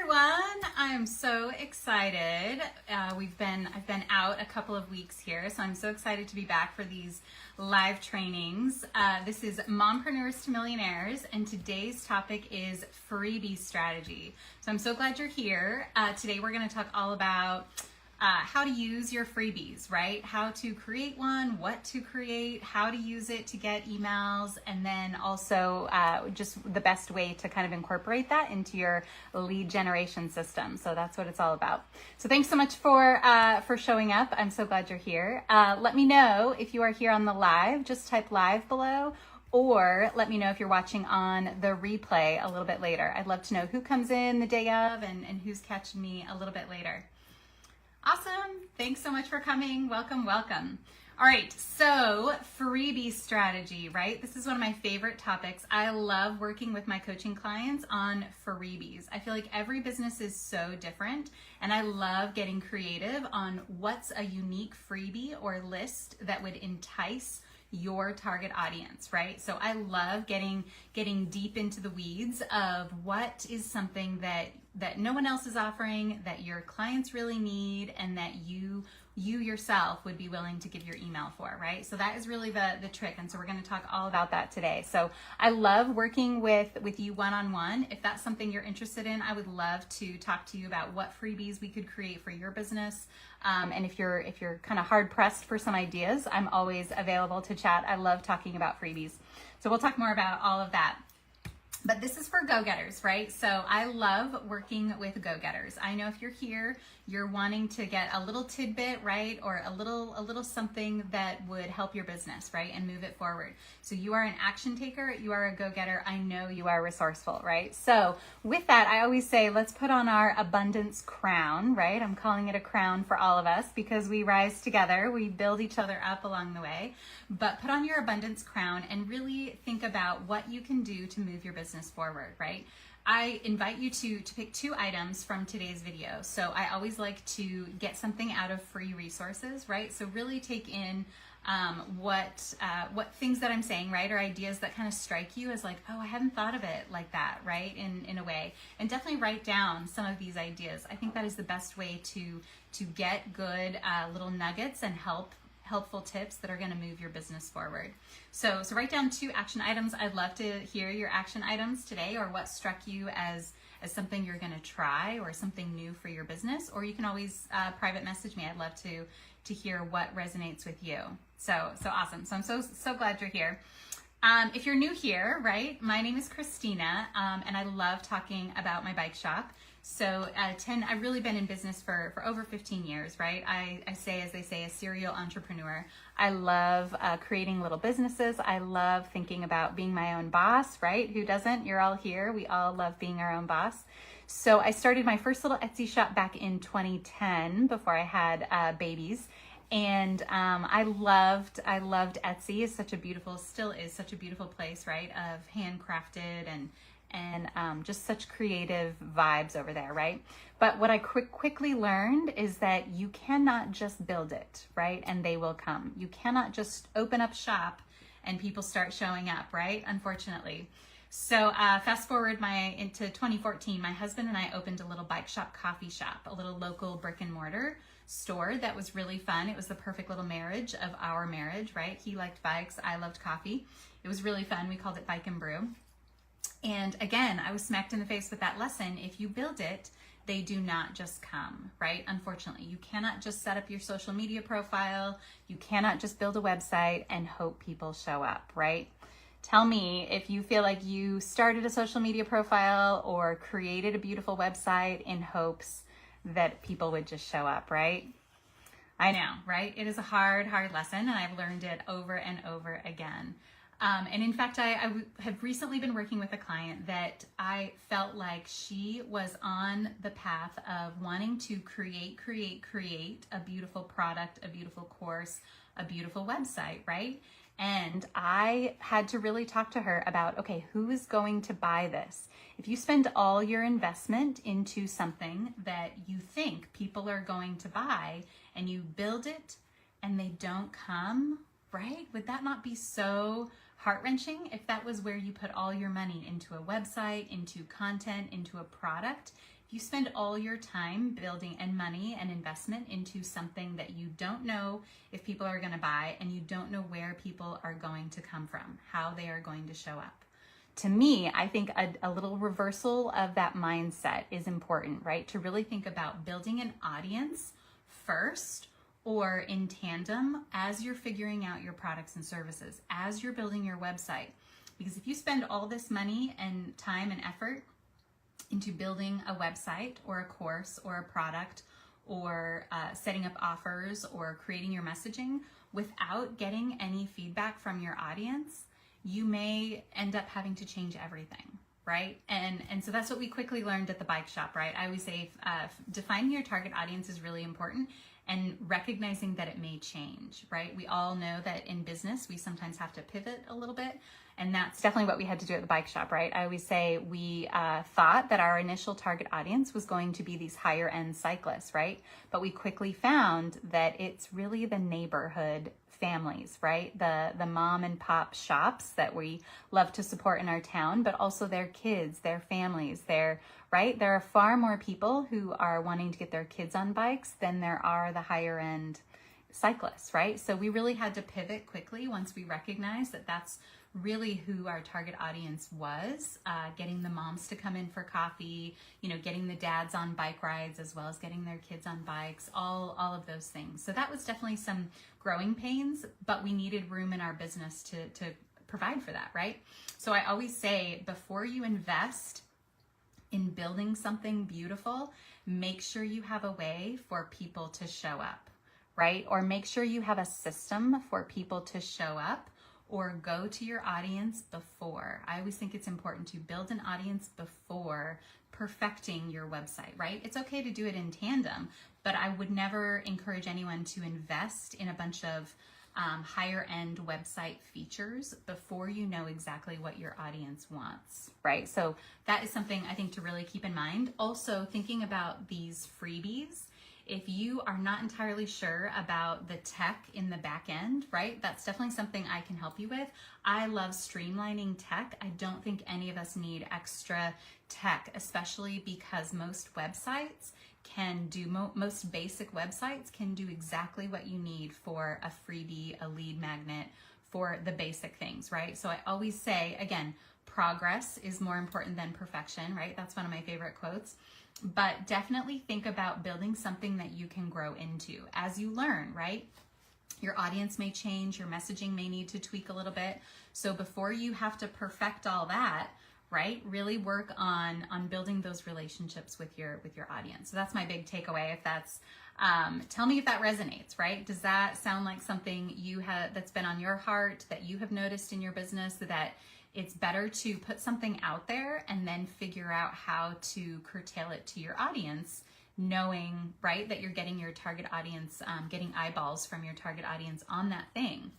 everyone. I'm so excited. I've been out a couple of weeks here, so I'm so excited to be back for these live trainings. This is Mompreneurs to Millionaires, and today's topic is freebie strategy. So I'm so glad you're here. Today we're going to talk all about how to use your freebies, right? How to create one, what to create, how to use it to get emails, and then also just the best way to kind of incorporate that into your lead generation system. So that's what it's all about. So thanks so much for showing up. I'm so glad you're here. Let me know if you are here on the live. Just type live below, or let me know if you're watching on the replay a little bit later. I'd love to know who comes in the day of and who's catching me a little bit later. Awesome. Thanks so much for coming. Welcome, welcome. All right, so freebie strategy, right? This is one of my favorite topics. I love working with my coaching clients on freebies. I feel like every business is so different, and I love getting creative on what's a unique freebie or list that would entice your target audience, right? So I love getting deep into the weeds of what is something that no one else is offering, that your clients really need, and that you yourself would be willing to give your email for, right? So that is really the trick. And so we're going to talk all about that today. So I love working with you one-on-one. If that's something you're interested in, I would love to talk to you about what freebies we could create for your business. And if you're kind of hard pressed for some ideas, I'm always available to chat. I love talking about freebies. So we'll talk more about all of that. But this is for go-getters, right? So I love working with go-getters. I know if you're here, you're wanting to get a little tidbit, right? Or a little something that would help your business, right? And move it forward. So you are an action taker, you are a go-getter. I know you are resourceful, right? So with that, I always say, let's put on our abundance crown, right? I'm calling it a crown for all of us because we rise together. We build each other up along the way. But put on your abundance crown and really think about what you can do to move your business forward, right? I invite you to pick 2 items from today's video. So I always like to get something out of free resources, right? So really take in what things that I'm saying, right, or ideas that kind of strike you as like, oh, I hadn't thought of it like that, right, in a way. And definitely write down some of these ideas. I think that is the best way to get good little nuggets and helpful tips that are going to move your business forward. So write down 2 action items. I'd love to hear your action items today, or what struck you as something you're going to try or something new for your business. Or you can always private message me. I'd love to hear what resonates with you. So awesome. So I'm so glad you're here. If you're new here, right, my name is Christina, and I love talking about my bike shop. So I've really been in business for over 15 years, right? I say, as they say, a serial entrepreneur. I love creating little businesses. I love thinking about being my own boss, right? Who doesn't? You're all here. We all love being our own boss. So I started my first little Etsy shop back in 2010 before I had babies. And I loved Etsy. It's still is such a beautiful place, right? Of handcrafted and just such creative vibes over there, right? But what I quickly learned is that you cannot just build it, right? And they will come. You cannot just open up shop and people start showing up, right? Unfortunately. So fast forward into 2014, my husband and I opened a little bike shop, coffee shop, a little local brick and mortar store that was really fun. It was the perfect little marriage of our marriage, right? He liked bikes, I loved coffee. It was really fun. We called it Bike and Brew. And again, I was smacked in the face with that lesson. If you build it, they do not just come, right? Unfortunately, you cannot just set up your social media profile. You cannot just build a website and hope people show up, right? Tell me if you feel like you started a social media profile or created a beautiful website in hopes that people would just show up, right? I know, right? It is a hard lesson, and I've learned it over and over again. And in fact, I have recently been working with a client that I felt like she was on the path of wanting to create a beautiful product, a beautiful course, a beautiful website, right? And I had to really talk to her about, okay, who is going to buy this? If you spend all your investment into something that you think people are going to buy and you build it and they don't come, right? Would that not be so heart-wrenching if that was where you put all your money, into a website, into content, into a product? If you spend all your time building and money and investment into something that you don't know if people are going to buy, and you don't know where people are going to come from, how they are going to show up. To me, I think a little reversal of that mindset is important, right? To really think about building an audience first, or in tandem as you're figuring out your products and services, as you're building your website. Because if you spend all this money and time and effort into building a website or a course or a product, or setting up offers or creating your messaging without getting any feedback from your audience, you may end up having to change everything, right? And so that's what we quickly learned at the bike shop, right? I always say defining your target audience is really important, and recognizing that it may change, right? We all know that in business, we sometimes have to pivot a little bit, and that's definitely what we had to do at the bike shop, right? I always say we thought that our initial target audience was going to be these higher end cyclists, right? But we quickly found that it's really the neighborhood families, right? The mom and pop shops that we love to support in our town, but also their kids, their families, right? There are far more people who are wanting to get their kids on bikes than there are the higher end cyclists, right? So we really had to pivot quickly once we recognized that that's really who our target audience was, getting the moms to come in for coffee, getting the dads on bike rides, as well as getting their kids on bikes, all of those things. So that was definitely some growing pains, but we needed room in our business to provide for that, right? So I always say, before you invest in building something beautiful, make sure you have a way for people to show up, right? Or make sure you have a system for people to show up, or go to your audience before. I always think it's important to build an audience before perfecting your website, right? It's okay to do it in tandem, but I would never encourage anyone to invest in a bunch of higher end website features before you know exactly what your audience wants, right? So that is something I think to really keep in mind. Also, thinking about these freebies, if you are not entirely sure about the tech in the back end, right, that's definitely something I can help you with. I love streamlining tech. I don't think any of us need extra tech, especially because most websites can do, most basic websites can do exactly what you need for a freebie, a lead magnet, for the basic things, right? So I always say, again, progress is more important than perfection, right? That's one of my favorite quotes. But definitely think about building something that you can grow into as you learn, right? Your audience may change, your messaging may need to tweak a little bit. So before you have to perfect all that, right, really work on building those relationships with your audience. So that's my big takeaway. If that's tell me if that resonates, right? Does that sound like something that's been on your heart, that you have noticed in your business, that it's better to put something out there and then figure out how to curtail it to your audience, knowing, right, that you're getting your target audience, getting eyeballs from your target audience on that thing,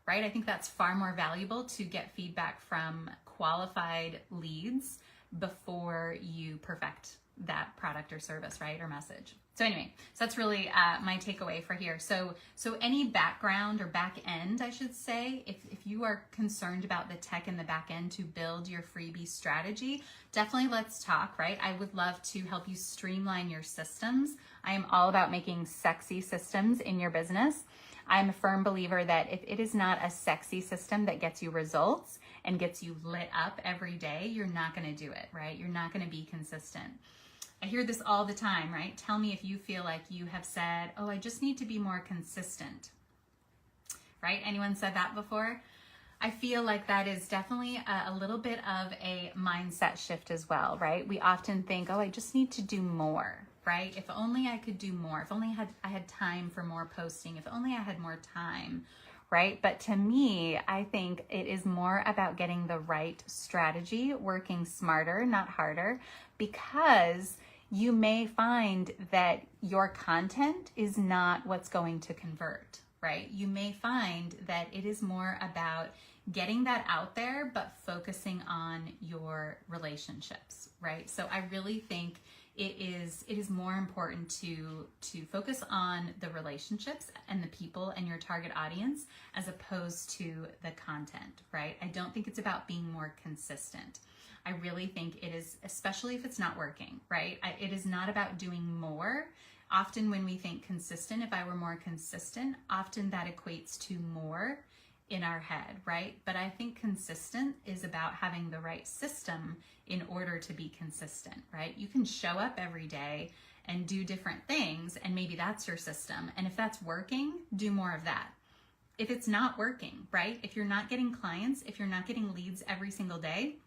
right? I think that's far more valuable to get feedback from qualified leads before you perfect that product or service, right, or message. So anyway, so that's really my takeaway for here. So any background or back end, I should say, if you are concerned about the tech in the back end to build your freebie strategy, definitely let's talk, right? I would love to help you streamline your systems. I am all about making sexy systems in your business. I'm a firm believer that if it is not a sexy system that gets you results and gets you lit up every day, you're not going to do it, right? You're not going to be consistent. I hear this all the time, right? Tell me if you feel like you have said, oh, I just need to be more consistent, right? Anyone said that before? I feel like that is definitely a little bit of a mindset shift as well, right? We often think, oh, I just need to do more, right? If only I could do more. If only I had time for more posting. If only I had more time, right? But to me, I think it is more about getting the right strategy, working smarter, not harder, because you may find that your content is not what's going to convert, right? You may find that it is more about getting that out there, but focusing on your relationships, right? So I really think it is more important to focus on the relationships and the people and your target audience as opposed to the content, right? I don't think it's about being more consistent. I really think it is, especially if it's not working, right? It is not about doing more. Often when we think consistent, if I were more consistent, often that equates to more in our head, right? But I think consistent is about having the right system in order to be consistent, right? You can show up every day and do different things, and maybe that's your system. And if that's working, do more of that. If it's not working, right? If you're not getting clients, if you're not getting leads every single day,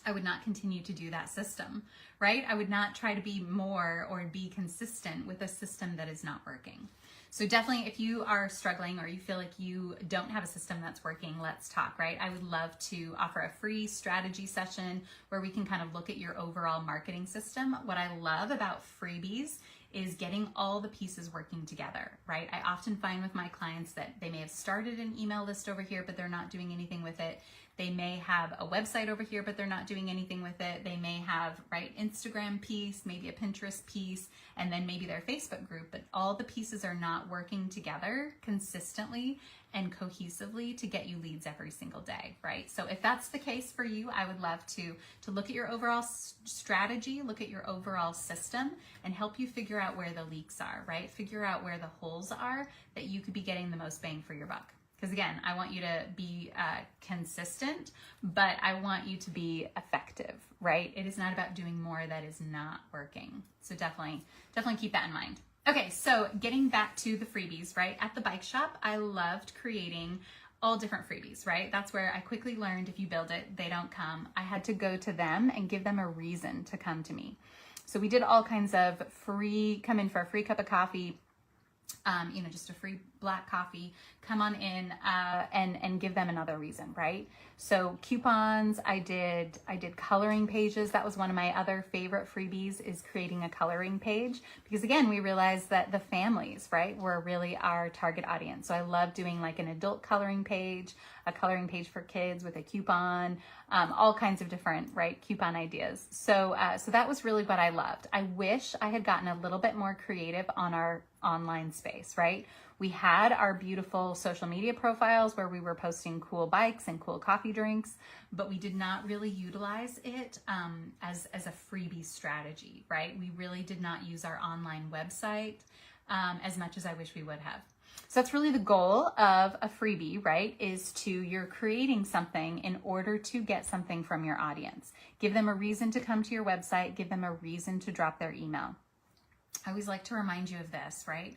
I would not continue to do that system, right? I would not try to be more or be consistent with a system that is not working. So definitely, if you are struggling or you feel like you don't have a system that's working, let's talk, right? I would love to offer a free strategy session where we can kind of look at your overall marketing system. What I love about freebies is getting all the pieces working together, right? I often find with my clients that they may have started an email list over here, but they're not doing anything with it. They may have a website over here, but they're not doing anything with it. They may have, right, Instagram piece, maybe a Pinterest piece, and then maybe their Facebook group, but all the pieces are not working together consistently and cohesively to get you leads every single day, right? So if that's the case for you, I would love to look at your overall strategy, look at your overall system, and help you figure out where the leaks are, right? Figure out where the holes are that you could be getting the most bang for your buck. Because again, I want you to be consistent, but I want you to be effective, right? It is not about doing more that is not working. So definitely keep that in mind. Okay, so getting back to the freebies, right? At the bike shop, I loved creating all different freebies, right? That's where I quickly learned if you build it, they don't come. I had to go to them and give them a reason to come to me. So we did all kinds of come in for a free cup of coffee, just a free black coffee, come on in and give them another reason, right? So coupons, I did coloring pages. That was one of my other favorite freebies, is creating a coloring page, because again, we realized that the families, right, were really our target audience. So I love doing like an adult coloring page, a coloring page for kids with a coupon, all kinds of different, right, coupon ideas. So that was really what I loved. I wish I had gotten a little bit more creative on our online space, right? We had our beautiful social media profiles where we were posting cool bikes and cool coffee drinks, but we did not really utilize it as a freebie strategy, right? We really did not use our online website as much as I wish we would have. So that's really the goal of a freebie, right? You're creating something in order to get something from your audience. Give them a reason to come to your website, give them a reason to drop their email. I always like to remind you of this, right?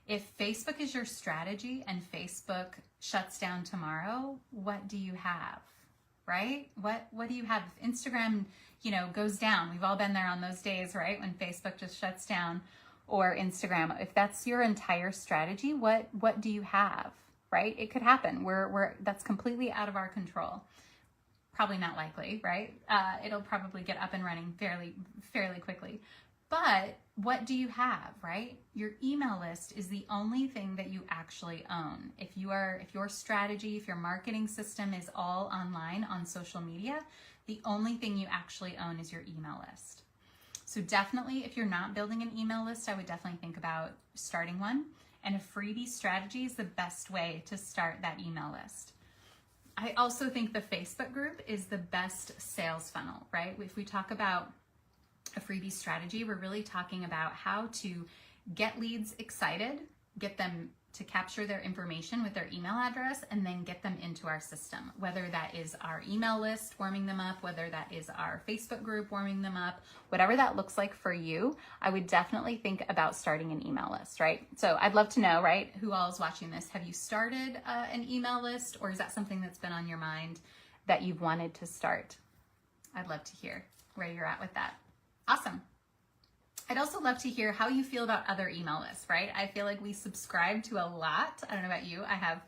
If Facebook is your strategy and Facebook shuts down tomorrow, what do you have, right? What do you have? If Instagram, goes down, we've all been there on those days, right? When Facebook just shuts down, or Instagram. If that's your entire strategy, what do you have, right? It could happen. That's completely out of our control. Probably not likely, right? It'll probably get up and running fairly quickly. But what do you have, right? Your email list is the only thing that you actually own. If your strategy, if your marketing system is all online on social media, the only thing you actually own is your email list. So definitely, if you're not building an email list, I would definitely think about starting one. And a freebie strategy is the best way to start that email list. I also think the Facebook group is the best sales funnel, right? If we talk about a freebie strategy, we're really talking about how to get leads excited, get them to capture their information with their email address, and then get them into our system, whether that is our email list warming them up, whether that is our Facebook group warming them up, whatever that looks like for you. I would definitely think about starting an email list, right? So I'd love to know, right, who all is watching this. Have you started an email list, or is that something that's been on your mind that you've wanted to start? I'd love to hear where you're at with that. Awesome. I'd also love to hear how you feel about other email lists, right? I feel like we subscribe to a lot. I don't know about you. I have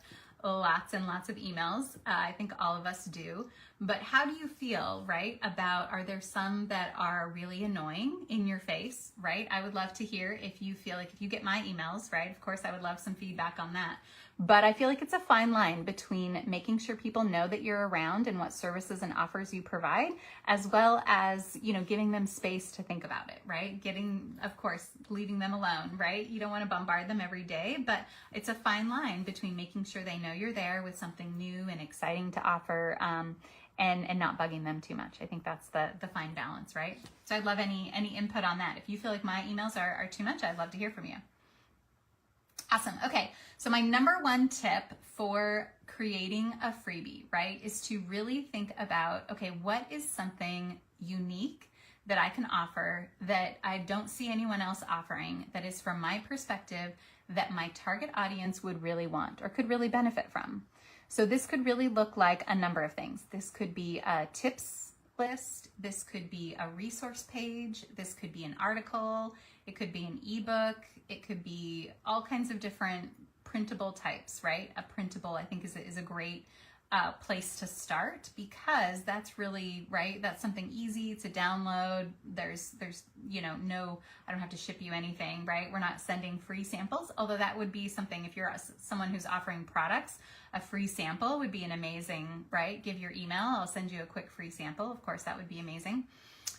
lots and lots of emails. I think all of us do. But how do you feel, right, are there some that are really annoying in your face, right? I would love to hear if you feel like, if you get my emails, right, of course I would love some feedback on that. But I feel like it's a fine line between making sure people know that you're around and what services and offers you provide, as well as, giving them space to think about it, right? Of course, leaving them alone, right? You don't want to bombard them every day, but it's a fine line between making sure they know you're there with something new and exciting to offer, and not bugging them too much. I think that's the fine balance, right? So I'd love any input on that. If you feel like my emails are too much, I'd love to hear from you. Awesome. Okay, so my number one tip for creating a freebie, right, is to really think about, okay, what is something unique that I can offer that I don't see anyone else offering, that is from my perspective, that my target audience would really want or could really benefit from. So this could really look like a number of things. This could be a tips list. This could be a resource page. This could be an article. It could be an ebook. It could be all kinds of different printable types, right? A printable, I think, is a great place to start, because that's really, right, that's something easy to download. There's I don't have to ship you anything, right? We're not sending free samples, although that would be something, if you're someone who's offering products, a free sample would be an amazing, right? Give your email, I'll send you a quick free sample. Of course, that would be amazing.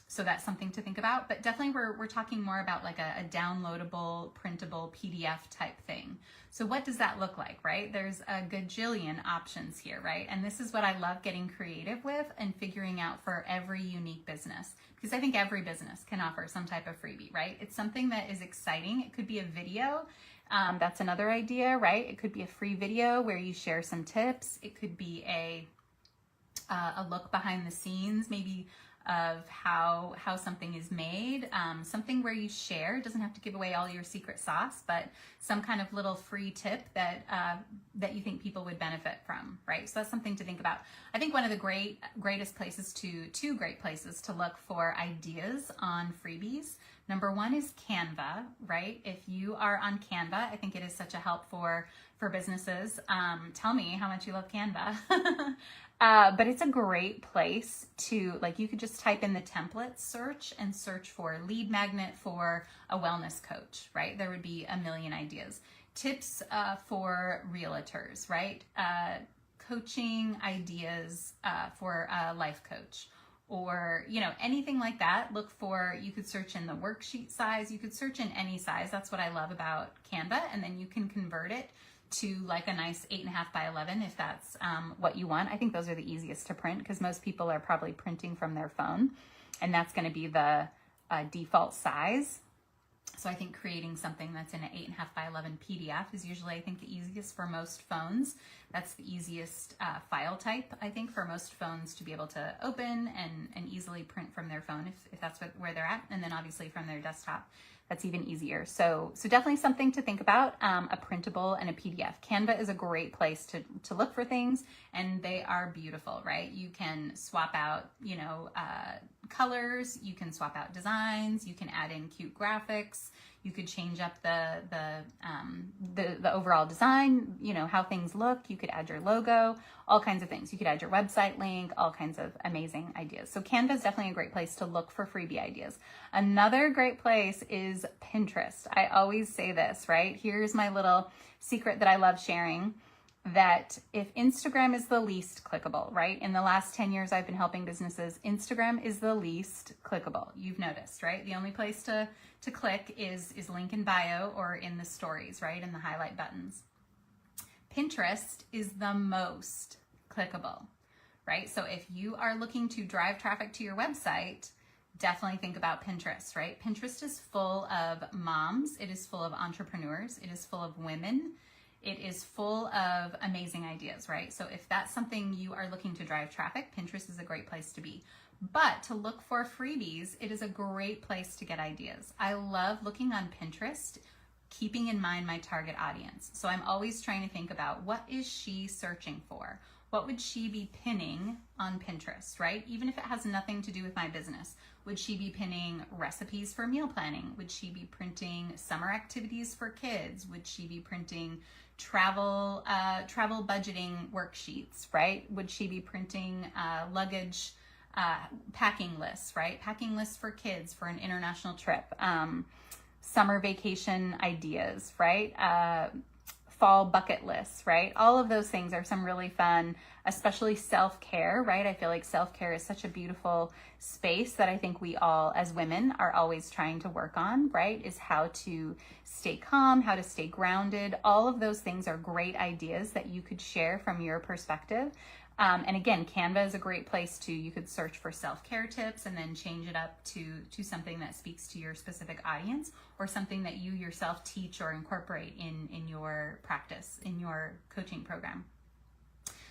So that's something to think about, but definitely we're talking more about like a downloadable, printable PDF type thing. So what does that look like, right? There's a gajillion options here, right? And this is what I love getting creative with and figuring out for every unique business, because I think every business can offer some type of freebie, right? It's something that is exciting. It could be a video. That's another idea, right? It could be a free video where you share some tips. It could be a look behind the scenes, maybe of how something is made, something where you share. It doesn't have to give away all your secret sauce, but some kind of little free tip that you think people would benefit from, right? So that's something to think about. I think one of the greatest places two great places to look for ideas on freebies. Number one is Canva, right? If you are on Canva, I think it is such a help for businesses. Tell me how much you love Canva. But it's a great place to, like, you could just type in the template search and search for lead magnet for a wellness coach, right? There would be a million ideas. Tips for realtors, right? Coaching ideas for a life coach, or, anything like that. Look for, you could search in the worksheet size, you could search in any size. That's what I love about Canva. And then you can convert it to like a nice 8.5 by 11 if that's what you want. I think those are the easiest to print, because most people are probably printing from their phone, and that's going to be the default size. So I think creating something that's in an 8.5 by 11 PDF is usually, I think, the easiest for most phones. That's the easiest file type, I think, for most phones to be able to open and easily print from their phone if that's where they're at. And then obviously from their desktop, that's even easier. So definitely something to think about, a printable and a PDF. Canva is a great place to look for things, and they are beautiful, right? You can swap out, colors, you can swap out designs, you can add in cute graphics, you could change up the overall design, how things look. You could add your logo, all kinds of things. You could add your website link, all kinds of amazing ideas. So Canva is definitely a great place to look for freebie ideas. Another great place is Pinterest. I always say this, right? Here's my little secret that I love sharing, that if Instagram is the least clickable, right? In the last 10 years I've been helping businesses, Instagram is the least clickable. You've noticed, right? The only place to click is link in bio or in the stories, right? In the highlight buttons. Pinterest is the most clickable, right? So if you are looking to drive traffic to your website, definitely think about Pinterest, right? Pinterest is full of moms. It is full of entrepreneurs. It is full of women. It is full of amazing ideas, right? So if that's something you are looking to drive traffic, Pinterest is a great place to be. But to look for freebies, it is a great place to get ideas. I love looking on Pinterest, keeping in mind my target audience. So I'm always trying to think about, what is she searching for? What would she be pinning on Pinterest, right? Even if it has nothing to do with my business. Would she be pinning recipes for meal planning? Would she be printing summer activities for kids? Would she be printing travel budgeting worksheets, right? Would she be printing luggage packing lists, right? Packing lists for kids for an international trip, summer vacation ideas, right? Fall bucket lists, right? All of those things are some really fun, especially self-care, right? I feel like self-care is such a beautiful space that I think we all, as women, are always trying to work on, right? Is how to stay calm, how to stay grounded. All of those things are great ideas that you could share from your perspective. And again, Canva is a great place to, you could search for self-care tips and then change it up to something that speaks to your specific audience, or something that you yourself teach or incorporate in your practice, in your coaching program.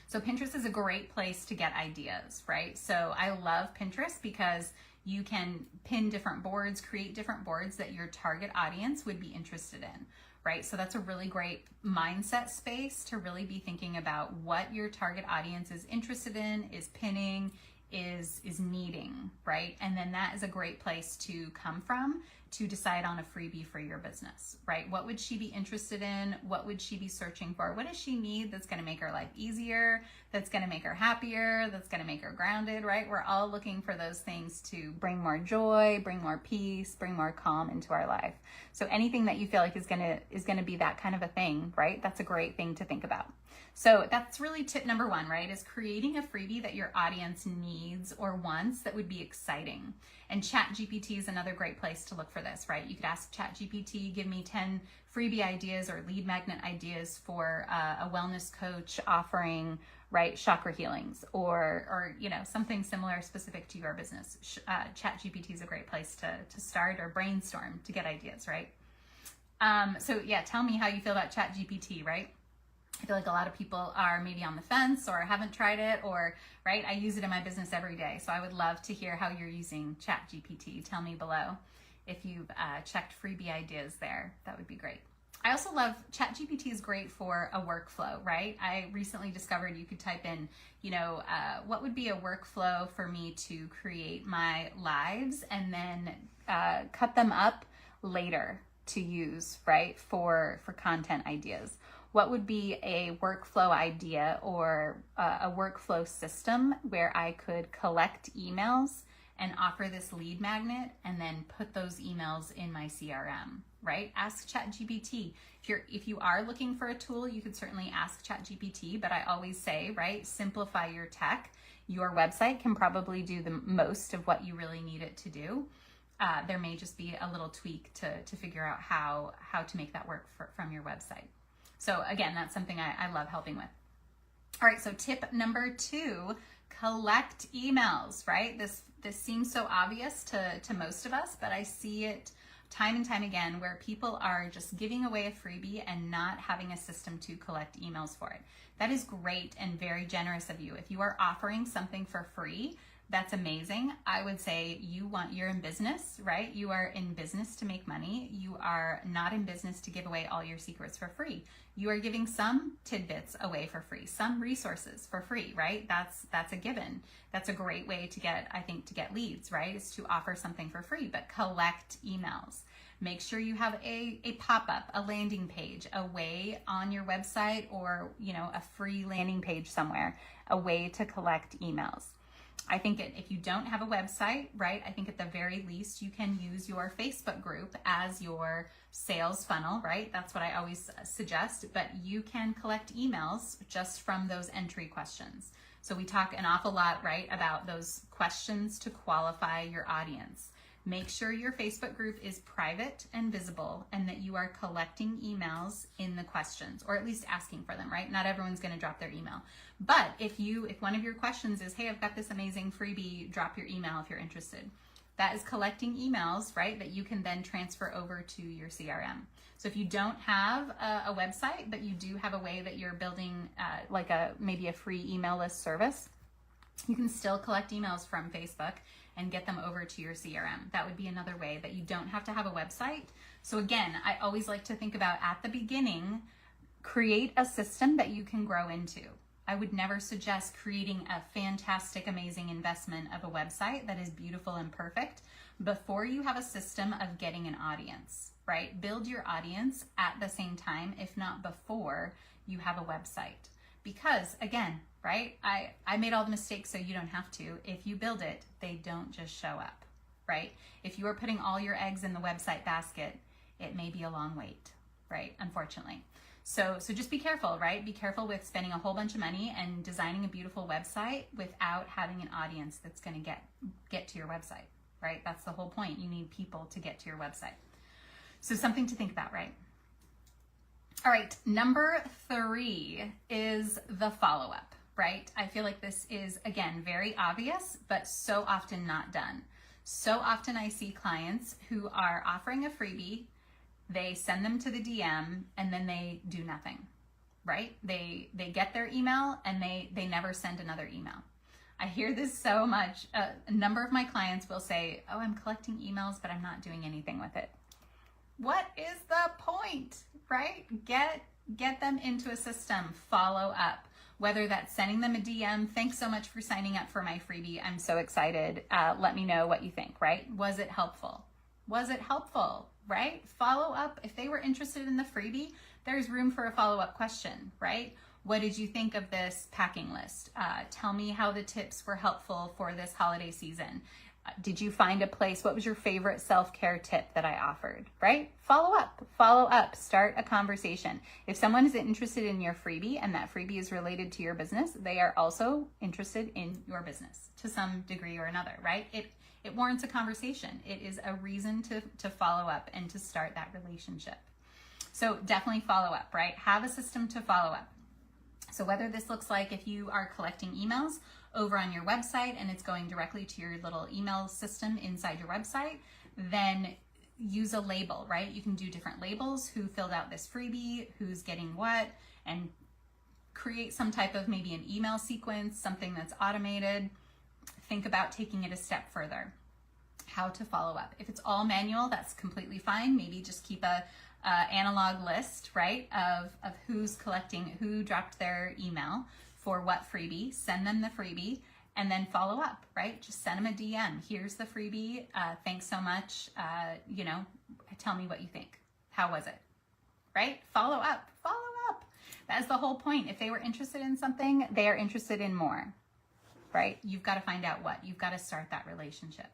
So Pinterest is a great place to get ideas, right? So I love Pinterest because you can pin different boards, create different boards that your target audience would be interested in, right? So that's a really great mindset space to really be thinking about what your target audience is interested in, is pinning, is needing, right? And then that is a great place to come from to decide on a freebie for your business, right? What would she be interested in? What would she be searching for? What does she need that's going to make her life easier, that's going to make her happier, that's going to make her grounded, right? We're all looking for those things to bring more joy, bring more peace, bring more calm into our life. So anything that you feel like is going to be that kind of a thing, right? That's a great thing to think about. So that's really tip number one, right? Is creating a freebie that your audience needs or wants that would be exciting. And ChatGPT is another great place to look for this, right? You could ask ChatGPT, give me 10 freebie ideas or lead magnet ideas for a wellness coach offering, right, chakra healings, or you know, something similar specific to your business. ChatGPT is a great place to start or brainstorm to get ideas, right? So yeah, tell me how you feel about ChatGPT, right? I feel like a lot of people are maybe on the fence or haven't tried it, or, right, I use it in my business every day. So I would love to hear how you're using ChatGPT. Tell me below if you've checked freebie ideas there. That would be great. I also love ChatGPT is great for a workflow, right? I recently discovered you could type in, you know, what would be a workflow for me to create my lives and then cut them up later to use, right, for content ideas. What would be a workflow idea or a workflow system where I could collect emails and offer this lead magnet and then put those emails in my CRM, right? Ask ChatGPT. If you are looking for a tool, you could certainly ask ChatGPT, but I always say, right, simplify your tech. Your website can probably do the most of what you really need it to do. There may just be a little tweak to figure out how to make that work from your website. So again, that's something I love helping with. All right, so tip number 2, collect emails, right? This seems so obvious to most of us, but I see it time and time again where people are just giving away a freebie and not having a system to collect emails for it. That is great and very generous of you. If you are offering something for free, that's amazing. I would say you're in business, right? You are in business to make money. You are not in business to give away all your secrets for free. You are giving some tidbits away for free, some resources for free, right? That's a given. That's a great way to get leads, right? Is to offer something for free, but collect emails. Make sure you have a pop-up, a landing page, a way on your website, or, you know, a free landing page somewhere, a way to collect emails. I think if you don't have a website, right, I think at the very least you can use your Facebook group as your sales funnel, right? That's what I always suggest, but you can collect emails just from those entry questions. So we talk an awful lot, right, about those questions to qualify your audience. Make sure your Facebook group is private and visible and that you are collecting emails in the questions, or at least asking for them, right? Not everyone's going to drop their email. But if one of your questions is, hey, I've got this amazing freebie, drop your email if you're interested. That is collecting emails, right, that you can then transfer over to your CRM. So if you don't have a website, but you do have a way that you're building maybe a free email list service, you can still collect emails from Facebook and get them over to your CRM. That would be another way that you don't have to have a website. So again, I always like to think about at the beginning, create a system that you can grow into. I would never suggest creating a fantastic, amazing investment of a website that is beautiful and perfect before you have a system of getting an audience, right? Build your audience at the same time, if not before you have a website. Because again, right, I made all the mistakes so you don't have to. If you build it, they don't just show up, right? If you are putting all your eggs in the website basket, it may be a long wait, right? Unfortunately. So just be careful, right? Be careful with spending a whole bunch of money and designing a beautiful website without having an audience that's going to get to your website, right? That's the whole point. You need people to get to your website. So something to think about, right? All right, number 3 is the follow-up, right? I feel like this is, again, very obvious, but so often not done. So often I see clients who are offering a freebie, they send them to the DM, and then they do nothing, right? They get their email and they never send another email. I hear this so much. A number of my clients will say, oh, I'm collecting emails, but I'm not doing anything with it. What is the point, right? Get them into a system, follow up. Whether that's sending them a DM, thanks so much for signing up for my freebie. I'm so excited. Let me know what you think, right? Was it helpful? Was it helpful, right? Follow up. If they were interested in the freebie, there's room for a follow-up question, right? What did you think of this packing list? Tell me how the tips were helpful for this holiday season. Did you find a place? What was your favorite self-care tip that I offered, right? Follow up, start a conversation. If someone is interested in your freebie and that freebie is related to your business, they are also interested in your business to some degree or another, right? It warrants a conversation. It is a reason to follow up and to start that relationship. So definitely follow up, right? Have a system to follow up. So whether this looks like if you are collecting emails over on your website and it's going directly to your little email system inside your website, then use a label, right? You can do different labels, who filled out this freebie, who's getting what, and create some type of maybe an email sequence, something that's automated. Think about taking it a step further. How to follow up. If it's all manual, that's completely fine. Maybe just keep a analog list, right, of who's collecting, who dropped their email for what freebie, send them the freebie, and then follow up, right? Just send them a DM. Here's the freebie. Thanks so much. Tell me what you think. How was it, right? Follow up. That is the whole point. If they were interested in something, they are interested in more, right? You've got to find out what. You've got to start that relationship.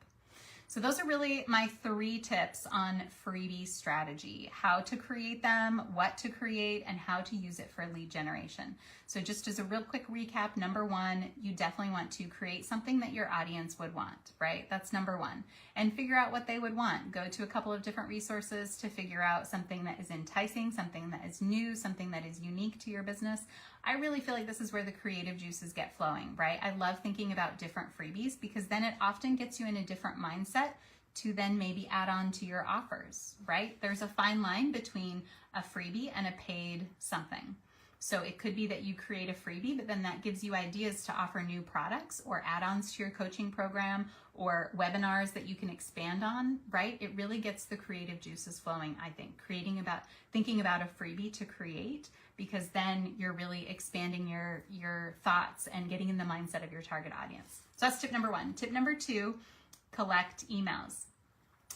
So those are really my 3 tips on freebie strategy: how to create them, what to create, and how to use it for lead generation. So just as a real quick recap, number 1, you definitely want to create something that your audience would want, right? That's number 1. And figure out what they would want. Go to a couple of different resources to figure out something that is enticing, something that is new, something that is unique to your business. I really feel like this is where the creative juices get flowing, right? I love thinking about different freebies because then it often gets you in a different mindset to then maybe add on to your offers, right? There's a fine line between a freebie and a paid something. So it could be that you create a freebie, but then that gives you ideas to offer new products or add-ons to your coaching program or webinars that you can expand on, right? It really gets the creative juices flowing, I think, thinking about a freebie to create, because then you're really expanding your thoughts and getting in the mindset of your target audience. So that's tip number 1. Tip number 2, collect emails.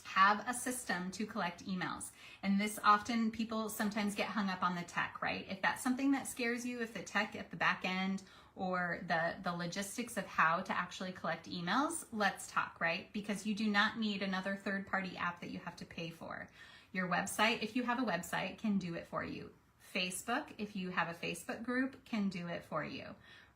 Have a system to collect emails. And this often, people sometimes get hung up on the tech, right? If that's something that scares you, if the tech at the back end or the logistics of how to actually collect emails, let's talk, right? Because you do not need another third-party app that you have to pay for. Your website, if you have a website, can do it for you. Facebook, if you have a Facebook group, can do it for you,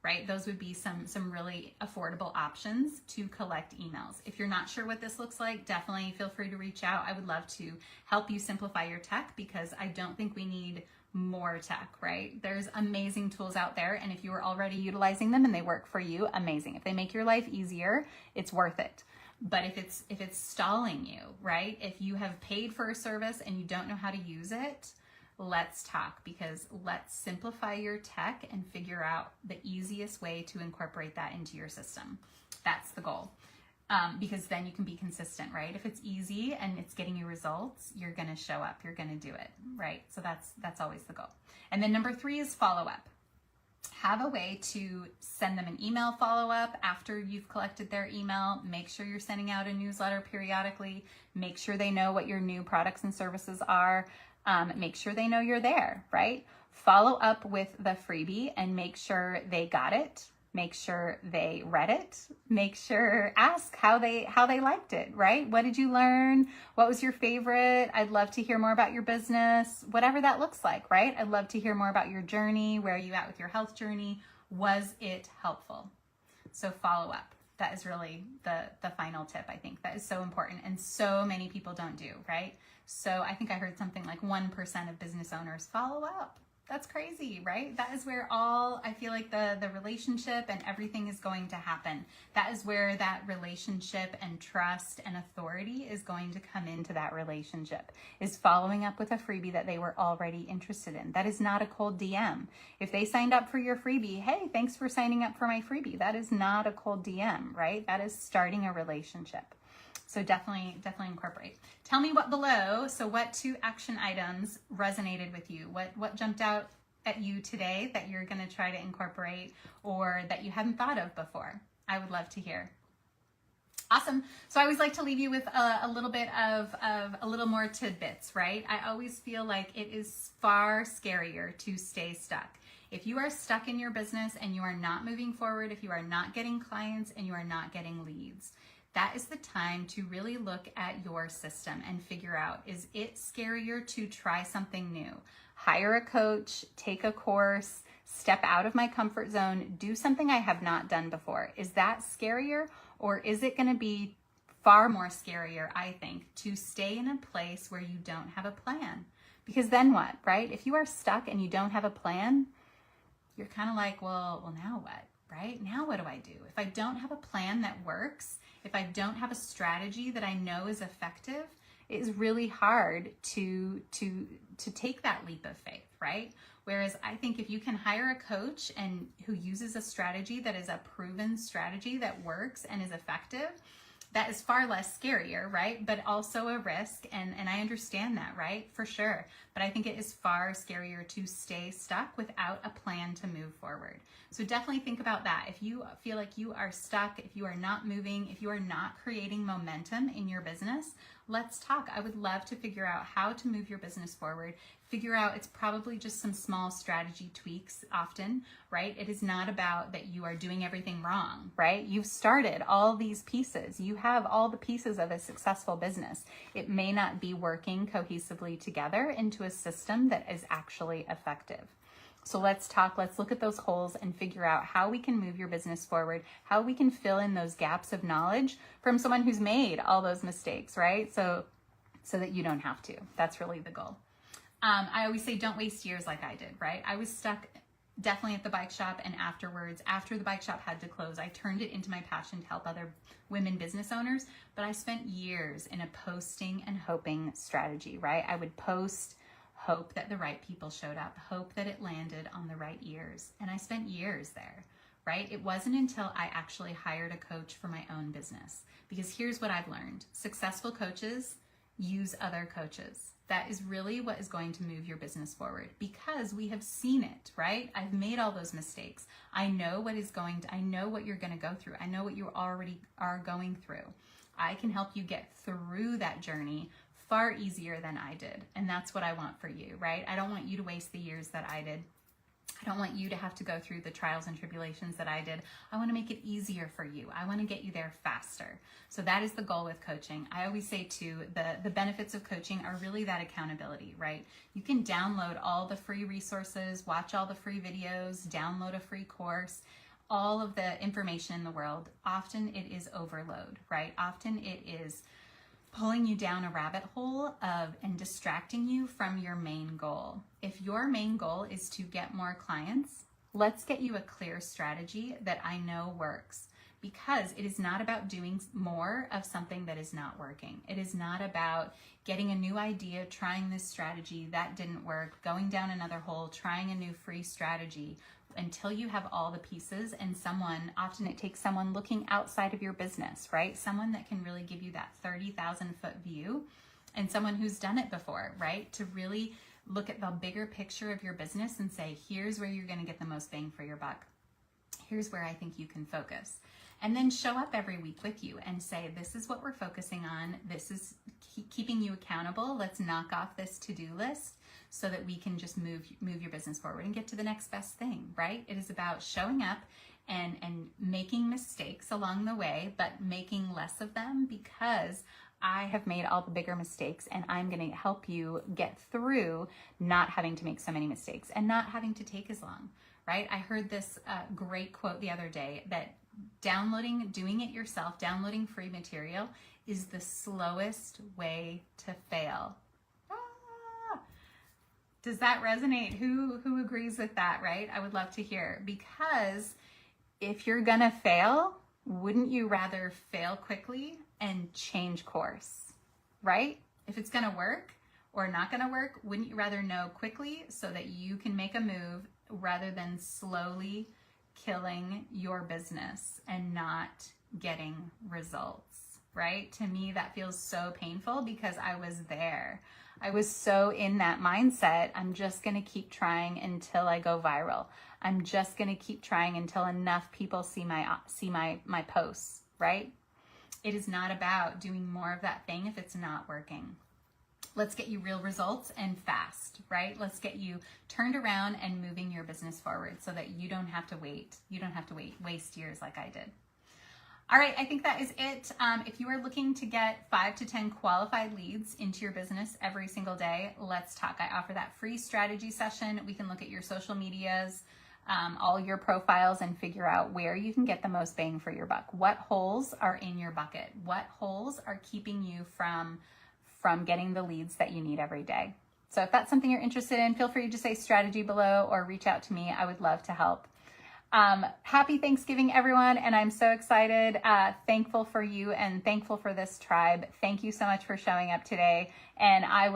right? Those would be some really affordable options to collect emails. If you're not sure what this looks like, definitely feel free to reach out. I would love to help you simplify your tech, because I don't think we need more tech, right? There's amazing tools out there, and if you are already utilizing them and they work for you, amazing. If they make your life easier, it's worth it. But if it's stalling you, right? If you have paid for a service and you don't know how to use it, let's talk, because let's simplify your tech and figure out the easiest way to incorporate that into your system. That's the goal. Because then you can be consistent, right? If it's easy and it's getting you results, you're going to show up, you're going to do it, right? So that's always the goal. And then number 3 is follow up. Have a way to send them an email follow-up after you've collected their email. Make sure you're sending out a newsletter periodically. Make sure they know what your new products and services are. Make sure they know you're there, right? Follow up with the freebie and make sure they got it. Make sure they read it. Ask how they liked it, right? What did you learn? What was your favorite? I'd love to hear more about your business, whatever that looks like, right? I'd love to hear more about your journey. Where are you at with your health journey? Was it helpful? So follow up. That is really the final tip, I think. That is so important, and so many people don't do, right? So I think I heard something like 1% of business owners follow up. That's crazy, right? That is where all, I feel like the relationship and everything is going to happen. That is where that relationship and trust and authority is going to come into that relationship, is following up with a freebie that they were already interested in. That is not a cold DM. If they signed up for your freebie, hey, thanks for signing up for my freebie. That is not a cold DM, right? That is starting a relationship. So definitely incorporate. Tell me what below, so what 2 action items resonated with you? What jumped out at you today that you're gonna try to incorporate or that you hadn't thought of before? I would love to hear. Awesome. So I always like to leave you with a little bit of a little more tidbits, right? I always feel like it is far scarier to stay stuck. If you are stuck in your business and you are not moving forward, if you are not getting clients and you are not getting leads, that is the time to really look at your system and figure out, is it scarier to try something new? Hire a coach, take a course, step out of my comfort zone, do something I have not done before. Is that scarier, or is it going to be far more scarier, I think, to stay in a place where you don't have a plan? Because then what, right? If you are stuck and you don't have a plan, you're kind of like, well, now what, right? Now what do I do? If I don't have a plan that works, if I don't have a strategy that I know is effective, it is really hard to take that leap of faith, right? Whereas I think if you can hire a coach and who uses a strategy that is a proven strategy that works and is effective, that is far less scarier, right? But also a risk, and I understand that, right? For sure. But I think it is far scarier to stay stuck without a plan to move forward. So definitely think about that. If you feel like you are stuck, if you are not moving, if you are not creating momentum in your business, let's talk. I would love to figure out how to move your business forward. Figure out, it's probably just some small strategy tweaks often, right? It is not about that you are doing everything wrong, right? You've started all these pieces. You have all the pieces of a successful business. It may not be working cohesively together into a system that is actually effective. So let's talk, let's look at those holes and figure out how we can move your business forward, how we can fill in those gaps of knowledge from someone who's made all those mistakes, right? So that you don't have to. That's really the goal. I always say don't waste years like I did, right? I was stuck definitely at the bike shop, and afterwards, after the bike shop had to close, I turned it into my passion to help other women business owners, but I spent years in a posting and hoping strategy, right? I would post, hope that the right people showed up, hope that it landed on the right ears, and I spent years there, right? It wasn't until I actually hired a coach for my own business, because here's what I've learned. Successful coaches use other coaches. That is really what is going to move your business forward, because we have seen it, right? I've made all those mistakes. I know what I know what you're going to go through. I know what you already are going through. I can help you get through that journey far easier than I did. And that's what I want for you, right? I don't want you to waste the years that I did. I don't want you to have to go through the trials and tribulations that I did. I want to make it easier for you. I want to get you there faster. So that is the goal with coaching. I always say too, the benefits of coaching are really that accountability, right? You can download all the free resources, watch all the free videos, download a free course, all of the information in the world. Often it is overload, right? Often it is pulling you down a rabbit hole and distracting you from your main goal. If your main goal is to get more clients, let's get you a clear strategy that I know works, because it is not about doing more of something that is not working. It is not about getting a new idea, trying this strategy, that didn't work, going down another hole, trying a new free strategy, until you have all the pieces and often it takes someone looking outside of your business, right? Someone that can really give you that 30,000 foot view, and someone who's done it before, right? To really look at the bigger picture of your business and say, here's where you're going to get the most bang for your buck. Here's where I think you can focus. And then show up every week with you and say, this is what we're focusing on. This is keeping you accountable. Let's knock off this to-do list so that we can just move your business forward and get to the next best thing, right? It is about showing up and making mistakes along the way, but making less of them, because I have made all the bigger mistakes, and I'm going to help you get through not having to make so many mistakes and not having to take as long, right? I heard this great quote the other day, that doing it yourself, downloading free material is the slowest way to fail. Does that resonate? Who agrees with that, right? I would love to hear, because if you're gonna fail, wouldn't you rather fail quickly and change course, right? If it's gonna work or not gonna work, wouldn't you rather know quickly so that you can make a move rather than slowly killing your business and not getting results, right? To me, that feels so painful because I was there. I was so in that mindset. I'm just going to keep trying until I go viral. I'm just going to keep trying until enough people see my posts, right? It is not about doing more of that thing if it's not working. Let's get you real results and fast, right? Let's get you turned around and moving your business forward so that you don't have to wait. You don't have to waste years like I did. All right, I think that is it. If you are looking to get 5 to 10 qualified leads into your business every single day, let's talk. I offer that free strategy session. We can look at your social medias, all your profiles, and figure out where you can get the most bang for your buck. What holes are in your bucket? What holes are keeping you from getting the leads that you need every day? So if that's something you're interested in, feel free to say strategy below or reach out to me. I would love to help. Happy Thanksgiving, everyone. And I'm so excited, thankful for you and thankful for this tribe. Thank you so much for showing up today. And I will